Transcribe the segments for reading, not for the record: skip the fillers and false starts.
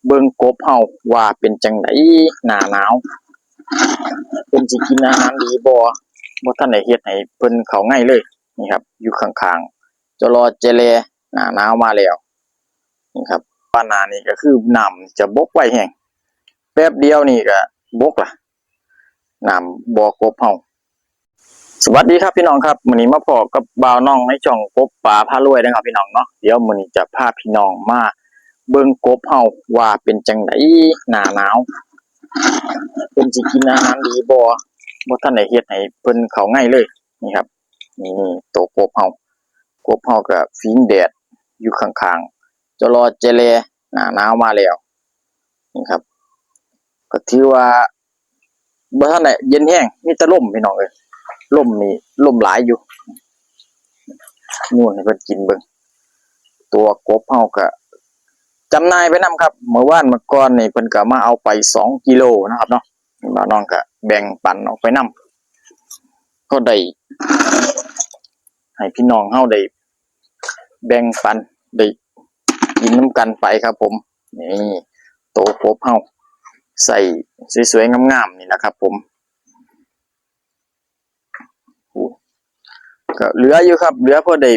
เบิ่งกบเฮาว่าเป็นจังไดหน้าหนาวเพิ่นสิกินอาหารดีบ่ทันได้เฮ็ดให้เพิ่นเข้าไงเลยนี่ครับอยู่ข้างๆจะรอเจแลหน้าหนาวมาแล้วนี่ครับว่าหน้านี้ก็คือน้ำจะบกไว้แห้งแป๊บเดียวนี่ก็บกล่ะน้ำบ่อกบเฮาสวัสดีครับพี่น้องครับมื้อนี้มาพบกับบ่าวน้องในช่องกบป่าพารวยนะครับพี่น้องเนาะเดี๋ยวมื้อนี้จะพาพี่น้องมาเบิ่งกบเฮาว่าเป็นจังไดหน้าหนาวเพิ่นสิกินอาหารดีบ่ทันได้เฮ็ดให้เพิ่นเข้าไงเลยนี่ครับนี่ตัวกบเฮาก็ฟิงแดดอยู่ข้างๆจะรอเจแลหน้าหนาวมาแล้วนี่ครับก็ถือว่าบ่ทันได้เย็นแห้งมีแต่ลมพี่น้องเอ้ยลมนี่ลมหลายอยู่นู่นให้เพิ่นกินเบิ่งตัวกบเฮาก็จำหน่ายไปนำครับเมื่อก่อนนี่เพิ่นก็มาเอาไป2กิโลนะครับเนาะบ่าวน้องก็แบ่งปันออกไปนำก็ได้ให้พี่น้องเฮาได้แบ่งปันได้กินนำกันไปครับผมนี่โตกบเฮาใส่สวยๆงามๆนี่นะครับผมก็เหลืออยู่ครับเหลือพอได้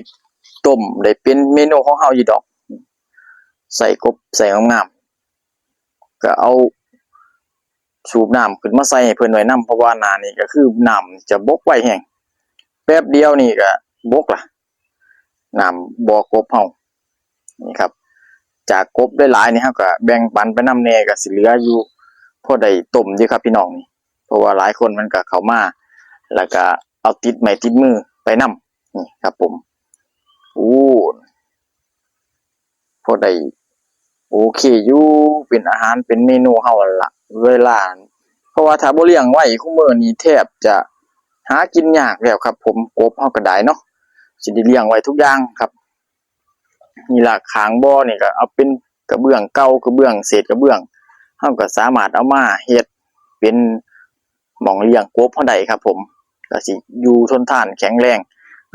ต้มได้เป็นเมนูของเฮาอยู่ดอกใส่กบใส่งามๆก็เอาสูบน้ำขึ้นมาใส่ให้เพิ่นไว้นำเพราะว่าหน้านี้ก็คือน้ำจะบกไว้แห้งแป๊บเดียวนี่ก็บกล่ะน้ำบ่อกบเฮานี่ครับจากกบได้หลายนี่เฮาก็แบ่งปันไปนำแน่ก็สิเหลืออยู่พอได้ต้มอยู่ครับพี่น้องนี่เพราะว่าหลายคนมันก็เข้ามาแล้วก็เอาติดไม้ติดมือไปนำนี่ครับผมพอได้โอเคอยู่เป็นอาหารเป็นเมนูเฮาล่ะเวลาเพราะว่าถ้าบ่เลี้ยงไว้คุมื้อนี้แทบจะหากินยากแล้วครับผมกบเฮาก็ได้เนาะสิได้เลี้ยงไว้ทุกอย่างครับนี่ล่ะข้างบ่อนี่ก็เอาเป็นกระเบื้องเก่ากระเบื้องเศษกระเบื้องเฮาก็สามารถเอามาเฮ็ดเป็นหม้องเลี้ยงกบเฮาได้ครับผมก็สิอยู่ทนทานแข็งแรง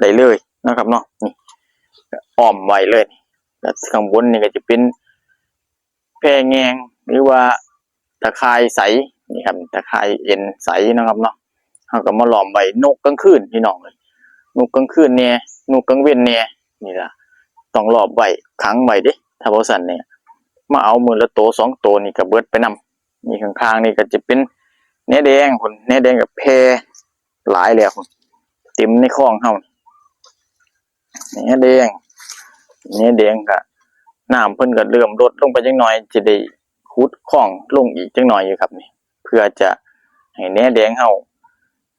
ได้เลยนะครับเนาะนี่อ้อมไว้เลยแล้วข้างบนนี่ก็จะเป็นแพแงงหรือว่าตะข่ายใสนี่ครับตะข่ายเอ็นใสนะครับเนาะเฮาก็มาล้อมไว้นกกลางคืนพี่น้องเอ้ยนกกลางคืนแน่นกกลางเว้นแน่นี่ล่ะต้องล้อมไว้ขังไว้เด้ถ้าบ่ซั่นเนี่ยมาเอามื้อละโต2โตนี่ก็เบิดไปนำนี่ข้างๆนี่ก็จะเป็นแหนแดงพุ่นแหนแดงกับแพหลายแล้วเต็มในคลองเฮาแหนแดงก็น้ำเพิ่นก็เริ่มลดลงไปจักหน่อยจะได้ขุดคลองลงอีกจักหน่อยอยู่ครับนี่เพื่อจะให้แหนแดงเฮา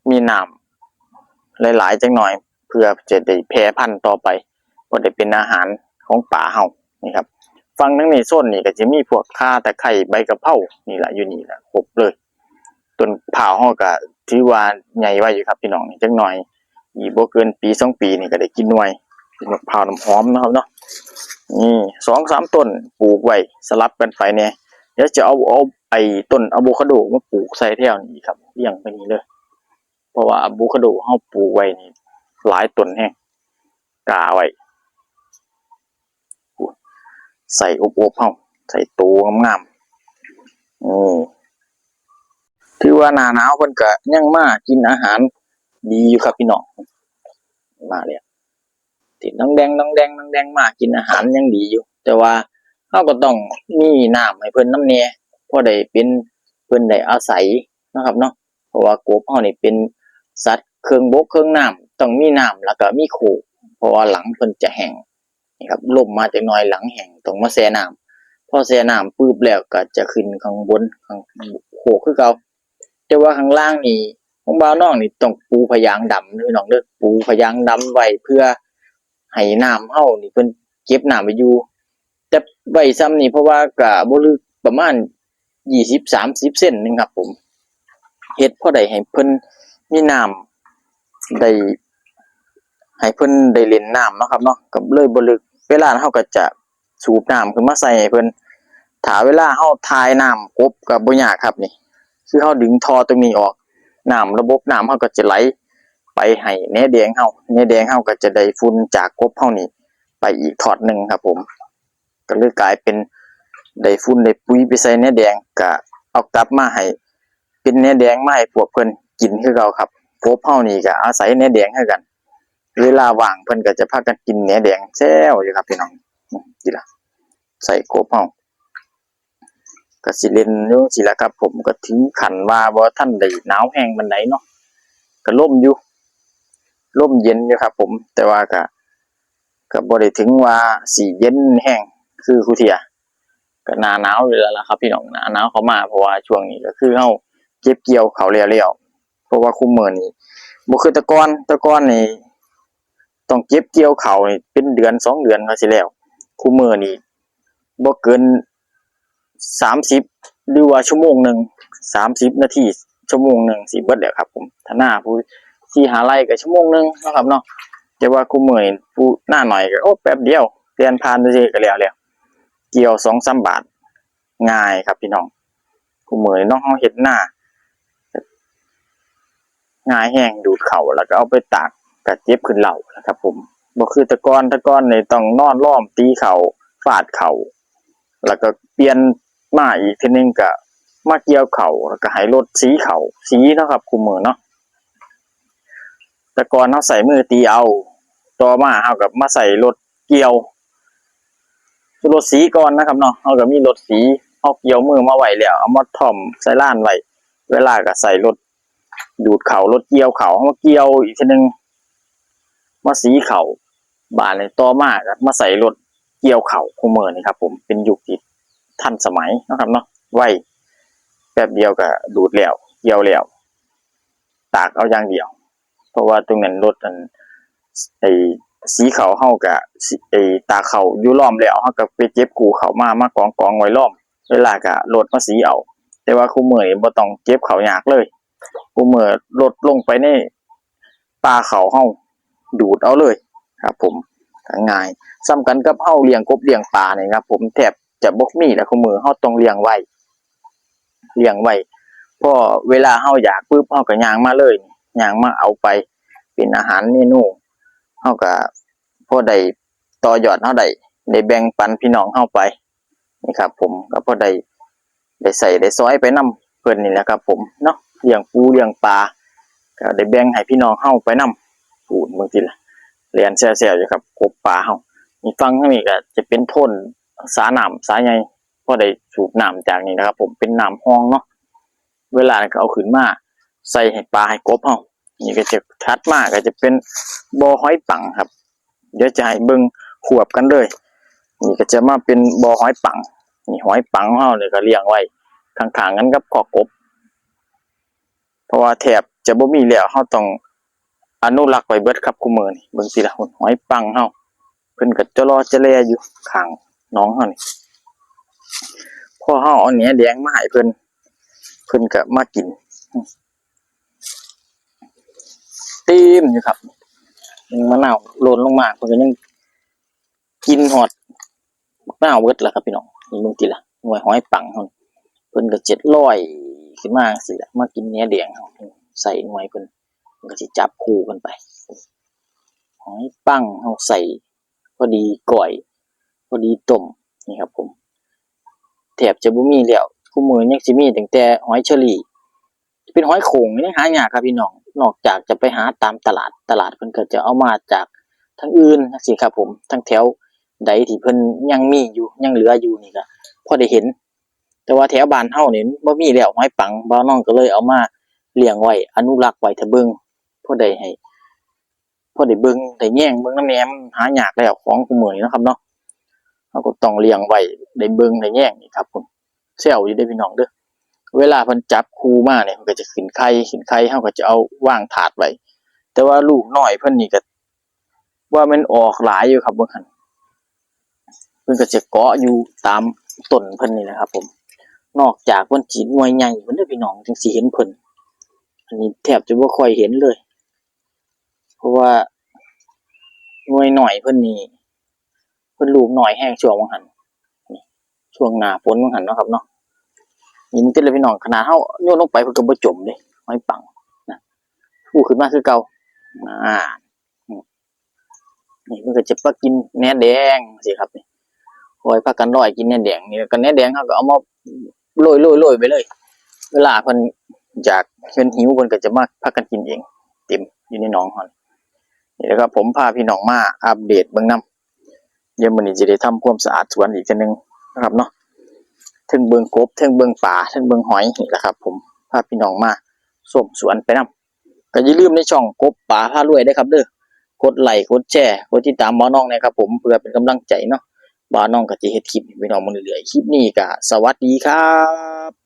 มีน้ำหลายๆจักหน่อยเพื่อจะได้แพร่พันธุ์ต่อไปบ่ได้เป็นอาหารของป่าเฮานี่ครับฝั่งทางนี้โซนนี้ก็จะมีพวกข่าตะไคร้ใบกะเพรานี่ล่ะอยู่นี่ล่ะครบเลยต้นพร้าวเฮาก็ถือว่าใหญ่ไว้อยู่ครับพี่น้องนี่จักหน่อยอีกบ่เกินปี2ปีนี่ก็ได้กินหน่วยเป็นมะพร้าวน้ำหอมนะครับเนาะนี่ 2-3 ต้นปลูกไว้สลับกันไปแน่เดี๋ยวจะเอาไอ้ต้นอะโวคาโดมาปลูกใส่แถวนี้ครับเลี้ยงไปนี่เลยเพราะว่าอะโวคาโดเฮาปลูกไว้นี่หลายต้นแฮงกล้าไว้ใส่อบๆเฮาใส่โตงามๆถือว่าหน้าหนาวเพิ่นก็ยังมากินอาหารดีอยู่ครับพี่น้องมาแล้วติดน้องแดงมากินอาหารยังดีอยู่แต่ว่าเฮาก็ต้องมีน้ำให้เพิ่นนำแน่พอได้เป็นเพิ่นได้อาศัยนะครับเนาะเพราะว่ากบเฮานี่เป็นสัตว์ครึ่งบกครึ่งน้ำต้องมีน้ำแล้วก็มีโคกเพราะว่าหลังเพิ่นจะแห้งนี่ครับลมมาจักหน่อยหลังแห้งต้องมาแช่น้ำพอแช่น้ำปึ๊บแล้วก็จะขึ้นข้างบนข้างโคกคือเก่าแต่ว่าข้างล่างนี่ของบ่าวน้องนี่ต้องปูพยางค์ดำพี่น้องเด้อปูพยางค์ดำไว้เพื่อให้น้ำเฮานี่เพิ่นเก็บน้ำไว้อยู่แต่ไว้ซ้ำนี่เพราะว่าก็บ่ลึกประมาณ20-30 เซนนึงครับผมเฮ็ดพอได้ให้เพิ่นมีน้ำได้ให้เพิ่นได้เล่นน้ำเนาะครับเนาะก็เลยบ่ลึกเวลาเฮาก็จะสูบน้ำขึ้นมาใส่ให้เพิ่นถ้าเวลาเฮาถ่ายน้ำกบก็บ่ยากครับนี่คือเฮาดึงท่อตรงนี้ออกน้ำระบบน้ำเฮาก็จะไหลไปให้แหนแดงเฮาก็จะได้ฝุ่นจากกบเฮานี่ไปอีกทอดนึงครับผมก็เลยกลายเป็น ได้ฝุ่นได้ปุ๋ยไปใส่เนื้อแดงก็เอากลับมาให้เป็นเนื้อแดงมาให้พวกเพิ่นกินคือเก่าครับกบเฮานี่ก็อาศัยเนื้อแดงคือกันเวลาว่างเพิ่นก็จะพากันกินเนื้อแดงแซ่วอยู่ครับพี่น้องนี่ล่ะใส่กบเฮาก็สิเล่นอยู่สิล่ะครับผมก็ถึงขั้นว่าบ่ทันได้หนาวแห้งปานใดเนาะก็ลมอยู่ลมเย็นอยู่ครับผมแต่ว่าก็บ่ได้ถึงว่าสิเย็นแห้งคือคุเที่ยก็หน้าหนาวอยู่แล้วล่ะครับพี่น้องหน้าหนาวเข้ามาเพราะว่าช่วงนี้ก็คือเฮาเก็บเกี่ยวข้าวแล้วเพราะว่าคุมื้อนี้บ่คือแต่ก่อนนี่ต้องเก็บเกี่ยวข้าวนี่เป็นเดือน2เดือนว่าสิแล้วคุมื้อนี้บ่เกิน30หรือว่าชั่วโมงนึง30นาทีชั่วโมงนึงสิเบิดแล้วครับผมถ้าหน้าผู้ที่หาไร่ก็ชั่วโมงนึงเนาะครับเนาะแต่ว่าคุมื้อนี้ผู้หน้าหน่อยก็โอ้แป๊บเดียวเรียนผ่านซื่อๆก็แล้วเกี่ยว 2-3 บาทง่ายครับพี่น้องคุมื้อนี้เนาะเฮาเฮ็ดนาง่ายแฮงดูดเข้าแล้วก็เอาไปตากก็เก็บขึ้นเหล้านะครับผมบ่คือแต่ก่อนนี่ต้องนอนล้อมตีเข่าฟาดเข่าแล้วก็เปลี่ยนมาอีกทีนึงก็มาเกี่ยวเข่าแล้วก็ให้รถสีเข่าสีเนาะครับคุมื้อเนาะแต่ก่อนเฮาใส่มือตีเอาต่อมาเฮาก็มาใส่รถเกี่ยวรถสีก่อนนะครับเนาะเฮาก็มีรถสีเฮาเกี่ยวมือมาไว้แล้วเอามาถ่อมใส่ล้านไว้เวลาก็ใส่รถดูดเข่ารถเกี่ยวเข่าเฮามาเกี่ยวอีกทีนึงมาสีเข่าบาดนี้ต่อมาก็มาใส่รถเกี่ยวเข่าคุมื้อนี่ครับผมเป็นยุคที่ทันสมัยเนาะครับเนาะไวแป๊บเดียวก็ดูดแล้วเกี่ยวแล้วตากเอาอย่างเดียวเพราะว่าตรงนั้นรถอันไอ้สีเขาเฮาก็ไอ้ตาเขาอยู่ล้อมแล้วเฮาก็ไปเก็บกูเขามากองไว้ล้อมเวลาก็รถมาสีเอาแต่ว่าคุมื้อนี้บ่ต้องเก็บเขายากเลยคุมื้อรถลงไปในป่าเขาเฮาดูดเอาเลยครับผมก็ง่ายส่ำกันกับเฮาเลี้ยงกบเลี้ยงปลานี่ครับผมแทบจะบ่มีแล้วคุมื้อเฮาต้องเลี้ยงไว้พอเวลาเฮาอยากปึ๊บเฮาก็ย่างมาเลยย่างมาเอาไปเป็นอาหารเมนูเฮาก็พอได้ต่อยอดเฮาได้แบ่งปันพี่น้องเฮาไปนี่ครับผมก็พอได้ใส่ได้ซอยไปนำเพิ่นนี่แหละครับผมเนาะเลี้ยงปูเลี้ยงปลาก็ได้แบ่งให้พี่น้องเฮาไปนำพูดบางทีล่ะเรียนแซ่ๆอยู่ครับกบปลาเฮามีฟังทางนี้ก็จะเป็นโทนสาน้ำสาใหญ่พอได้สูบน้ำจากนี่นะครับผมเป็นน้ำห้องเนาะเวลาก็เอาขึ้นมาใส่ให้ปลาให้กบเฮานี่ก็จะถัดมาก็จะเป็นบ่อหอยปังครับเดี๋ยวจะให้เบิ่งควบกันเลยนี่ก็จะมาเป็นบ่อหอยปังนี่หอยปังเฮานี่ก็เลี้ยงไว้ข้างๆกันกับคอกกบเพราะว่าแทบจะบ่มีแล้วเฮาต้องอนุรักษ์ไว้เบิดครับคุมื้อนี่เบิ่งสิล่ะหอยปังเฮาเพิ่นก็จะรอจะแลอยู่ข้างน้องเฮานี่พอเฮาเอาเนื้อแดงมาให้เพิ่นก็มากินตีมอยู่ครับมะนาวโรยลงมาเพิ่นก็ยังกินฮอดมะนาวเบิดล่ะครับพี่น้องนี่เบิ่งติล่ะหน่วยหอยปังเฮาเพิ่นก็700ขึ้นมาจังซี่ล่ะมากินเนื้อแดงเฮาใส่หน่วยเพิ่นก็สิจับคู่กันไปหอยปังเฮาใส่พอดีก้อยพอดีต้มนี่ครับผมแทบจะบ่มีแล้วคุมื้อยังสิมีตั้งแต่หอยเชอรี่เป็นหอยโข่งยังหายากครับพี่น้องนอกจากจะไปหาตามตลาดเพิ่นก็จะเอามาจากทางอื่นจังซี่ครับผมทางแถวใดที่เพิ่นยังมีอยู่ยังเหลืออยู่นี่ก็พอได้เห็นแต่ว่าแถวบ้านเฮานี่บ่มีแล้วหอยปังบ่าวน้องก็เลยเอามาเลี้ยงไว้อนุรักษ์ไว้ถ้าเบิ่งพอได้เบิ่งได้แย่งเบิ่งนำแหนมหายากแล้วของคุมื้อนี้เนาะครับเนาะเฮาก็ต้องเลี้ยงไว้ได้เบิ่งได้แย่งนี่ครับผมแซวอยู่เด้อพี่น้องเด้อเวลาเพิ่นจับคู่มาเนี่ยมันก็จะขึ้นไข่เฮาก็จะเอาวางถาดไว้แต่ว่าลูกน้อยเพิ่นนี่ก็ว่ามันออกหลายอยู่ครับเบิ่งหั่นเพิ่นก็จะเกาะอยู่ตามต้นเพิ่นนี่แหละครับผมนอกจากเพิ่นสิหน่วยใหญ่เพิ่นเด้อพี่น้องจังสิเห็นเพิ่นอันนี้แทบจะบ่ค่อยเห็นเลยเพราะว่าหน่วยน้อยเพิ่นนี่เพิ่นลูกน้อยแฮงช่วงว่าหั่นนี่ช่วงหน้าฝนว่าหั่นเนาะครับเนาะนี่มันติเลยพี่น้องขนาดเฮาโยนลงไปเพิ่นก็บ่จมเด้หอยปังนะฟูขึ้นมาคือเก่าอ่านี่มันก็จะมากินแหนแดงสิครับนี่ ปล่อยพากันร้อยกินแหนแดงนี่ก็แหนแดงเฮาก็เอามาโรยๆไปเลยเวลาเพิ่นอยากเพิ่นหิวเพิ่นก็จะมาพากันกินเองเต็มอยู่ในหนองเฮานี่แหละครับผมพาพี่น้องมาอัปเดตเบิ่งนำเดี๋ยวมื้อนี้สิได้ทำความสะอาดสวนอีกเทื่อนึงนะครับเนาะเทิงเบิ่งกบเทิงเบิ่งปลาเทิงเบิ่งหอยนี่แหละครับผมพาพี่น้องมาชมสวนไปนำก็อย่าลืมในช่องกบปลาพารวยเด้อครับเด้อกดไลค์กดแชร์กดติดตามบ่าวน้องนะครับผมเพื่อเป็นกำลังใจเนาะบ่าวน้องก็สิเฮ็ดคลิปให้พี่น้องมาเรื่อยๆคลิปนี้ก็สวัสดีครับ